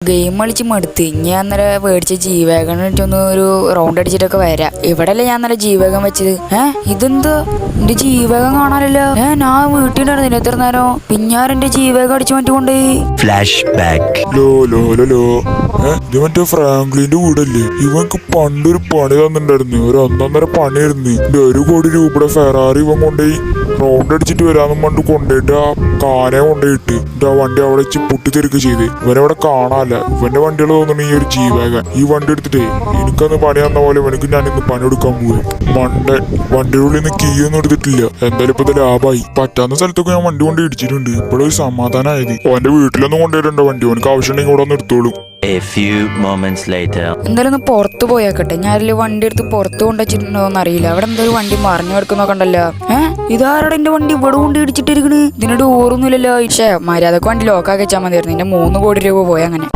Game കളിച്ച് മടുത്ത് ഞാൻ അന്നേരം മേടിച്ച ജീവേഗം ഒന്ന് ഒരു റൗണ്ട് അടിച്ചിട്ടൊക്കെ വരാം. ഇവിടെയല്ലേ ഞാൻ നല്ല ജീവേഗം വെച്ചത്. ഇതെന്താ എന്റെ ജീവേഗം കാണാനല്ലോ. ഞാൻ വീട്ടിലുണ്ടായിരുന്നില്ല എത്ര നേരം. പിന്നാരെന്റെ ജീവേഗം അടിച്ചു മാറ്റിക്കൊണ്ടേ. Flash back. ഇത് മറ്റേ ഫ്രാങ്ക്ലിന്റെ വീടല്ലേ? ഇവൻക്ക് പണ്ടൊരു പണി തന്നിട്ടുണ്ടായിരുന്നു. ഒരു 1.5 പണിയായിരുന്നു. 1 കോടി രൂപയുടെ ഫെറാറി ഇവൻ കൊണ്ടുപോയി റൗണ്ട് അടിച്ചിട്ട് വരാന്നും പണ്ട് കൊണ്ടുപോയിട്ട് ആ കാനെ കൊണ്ടുപോയിട്ട് ആ വണ്ടി അവിടെ വെച്ച് പൊട്ടിത്തെറിക്കുക ചെയ്ത്. ഇവനവിടെ കാണാല്ല. ഇവന്റെ വണ്ടികൾ തോന്നുന്നു ഈ ഒരു ജീവാഗൻ. ഈ വണ്ടി എടുത്തിട്ടേ എനിക്കന്ന് പണി തന്ന പോലെ ഇവനക്ക് ഞാനിന്ന് പണി എടുക്കാൻ പോയി. മണ്ടൻ വണ്ടിയുടെ ഉള്ളിൽ നിന്ന് കീ ഒന്നും എടുത്തിട്ടില്ല. എന്തായാലും ഇപ്പൊ ലാഭമായി. പറ്റാവുന്ന സ്ഥലത്തൊക്കെ ഞാൻ വണ്ടി കൊണ്ട് ഇടിച്ചിട്ടുണ്ട്. ഇപ്പോഴൊരു സമാധാനമായത്. ഓന്റെ വീട്ടിലൊന്നും കൊണ്ടുപോയിട്ടുണ്ടോ വണ്ടി? ഓനക്ക് ആവശ്യമുണ്ടെങ്കിൽ ഇവിടെ ഒന്ന് എടുത്തോളും. എന്തായാലും ഒന്ന് പുറത്ത് പോയാക്കട്ടെ. ഞാനല്ലേ വണ്ടി എടുത്ത് പുറത്ത് കൊണ്ടുവച്ചിട്ടുണ്ടോന്ന് അറിയില്ല. അവിടെ എന്തായാലും വണ്ടി മറിഞ്ഞു കിടക്കുന്നൊക്കെ ഉണ്ടല്ലോ. ഇതാരുടെ എന്റെ വണ്ടി ഇവിടെ കൊണ്ട് ഇടിച്ചിട്ടിരിക്കണ്? ഇതിനോട് ഓർമ്മയില്ലല്ലോ. മര്യാദക്ക് വണ്ടി ലോക്കാക്കി വെച്ചാൽ മതിയായിരുന്നു. എന്റെ 3 കോടി രൂപ പോയി അങ്ങനെ.